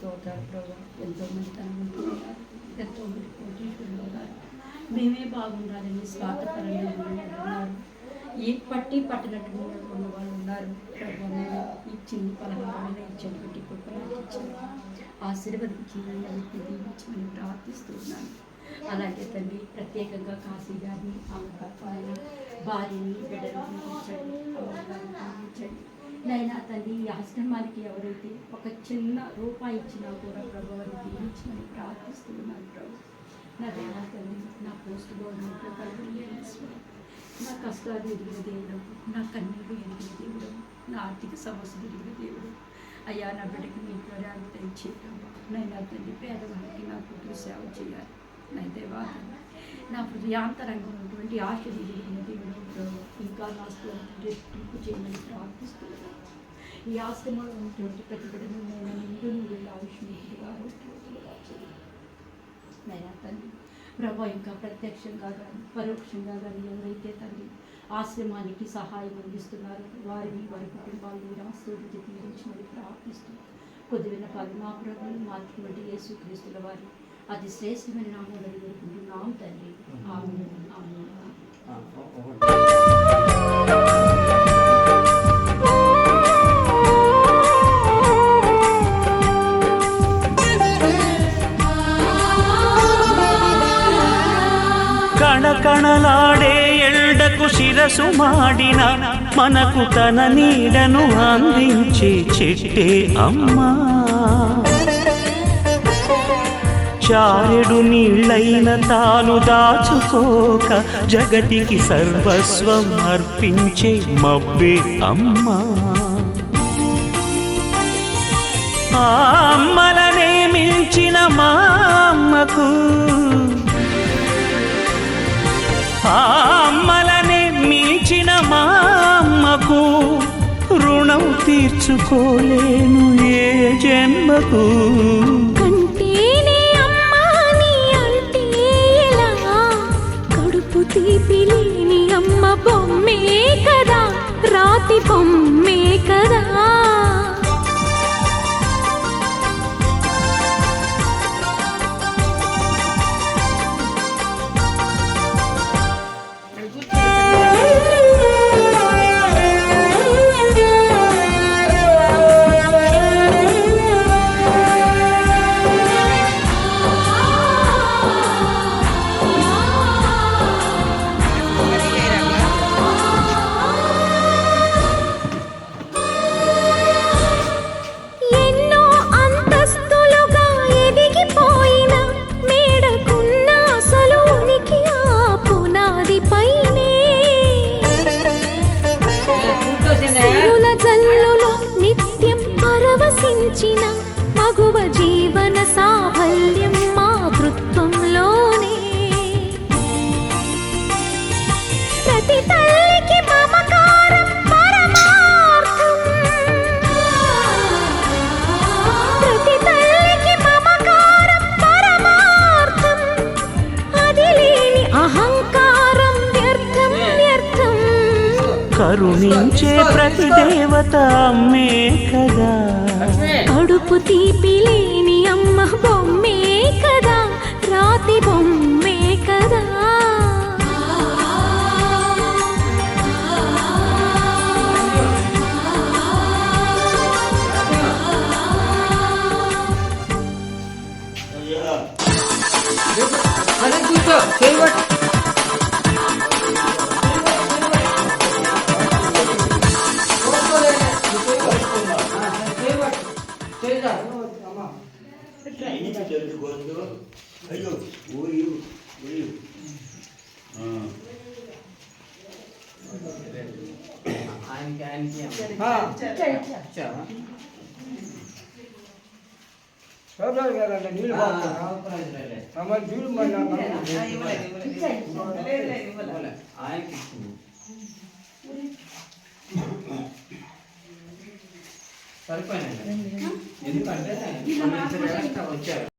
స్తోత్రాలు ప్రభావ. ఎంతోమంది ధనవంతులు, ఎంతోమంది కోటీశ్వరులు ఉన్నారు. మేమే బాగుండాలని స్వార్థపరంగా ఉన్నారు. ఈ పట్టినట్టు ఉన్న వాళ్ళు ఉన్నారు. ప్రభావ నేను ఈ చిన్ని పలహారమైన ఇచ్చాను, పెట్టి కుక్కలకు ఇచ్చాను. ఆశీర్వదించి దీవించమని ప్రార్థిస్తున్నాను. అలాగే తండ్రి ప్రత్యేకంగా కాశీ గారిని, ఆయన భార్యని, బిడ్డను దీవించండి. అమ్మగారిని దీవించండి. నైనా తండ్రి ఈ ఆశ్రమానికి ఎవరైతే ఒక చిన్న రూపాయి ఇచ్చినా కూడా ప్రభువాన్ని దీవించమని ప్రార్థిస్తున్నాను. ప్రభు నా దేవా తండ్రి, నా పోస్ట్ గవర్నమెంట్లో కలిగి నా కష్టాలు ఎదిగిన దేవుడు, నా కన్నీళ్ళు ఎదిగిన దేవుడు, నా ఆర్థిక సమస్యలు ఎదిగిన దేవుడు. అయ్యా నా బిడ్డకి మీ త్వరగా దయచేయడం. నైనా తండ్రి పేదవాళ్ళకి నా కూతురు సేవ చేయాలి. నా దేవా నా హృదయాంతరంగా ఉన్నటువంటి ఆశ ఎదిగిన దేవుడు ఇంకా నా స్థితింపు చేయమని ప్రార్థిస్తున్నాను. ఈ ఆశ్రమంలో ఉన్నటువంటి ప్రతి బిడ్డను నేను నిండు ఆవిష్మిగా నైనా తండ్రి ప్రభు ఇంకా ప్రత్యక్షంగా కానీ పరోక్షంగా కానీ ఎవరైతే తండ్రి ఆశ్రమానికి సహాయం అందిస్తున్నారో వారిని, వారి కుటుంబాలను ఆశీర్వదించి తీరించమని ప్రార్థిస్తున్నారు. కొద్ది విన్నపాలు మా ప్రభువును మార్చినటువంటి యేసుక్రీస్తుల వారి అతి శ్రేష్టమైన నామములో వేడుకుంటున్నాం తండ్రి. ఆమేన్. ఆమేన్. కణకణలాడే ఎల్డకు శిరసు మాడిన మనకు తన నీడను అందించే చెట్టే అమ్మా. చారెడు నీళ్ళైన తాను దాచుకోక జగతికి సర్వస్వం అర్పించే మబ్బే అమ్మా. ఆ అమ్మలనే మించిన మా అమ్మకు, ఆ అమ్మలనే మించిన మా అమ్మకు రుణం తీర్చుకోలేను ఏ జన్మకు. కడుపు తీపిలేని అమ్మ బొమ్మే కదా, రాతి బొమ్మే కదా. మగువ జీవన సాఫల్యం మాతృత్వంలోనే. ప్రతి తల్లికి మమకారం పరమార్థం, ప్రతి తల్లికి మమకారం పరమార్థం. అది లేని అహంకారం వ్యర్థం వ్యర్థం. కరుణించే ప్రతి దేవత అమ్మే కదా, కడుపు తీపిలేని అమ్మ బొమ్మే కదా, రాతి బొమ్మే కదా. అయ్యో ఊరియు నీళ్ళు సరిపోయినా ఎందుకంటే వచ్చారు.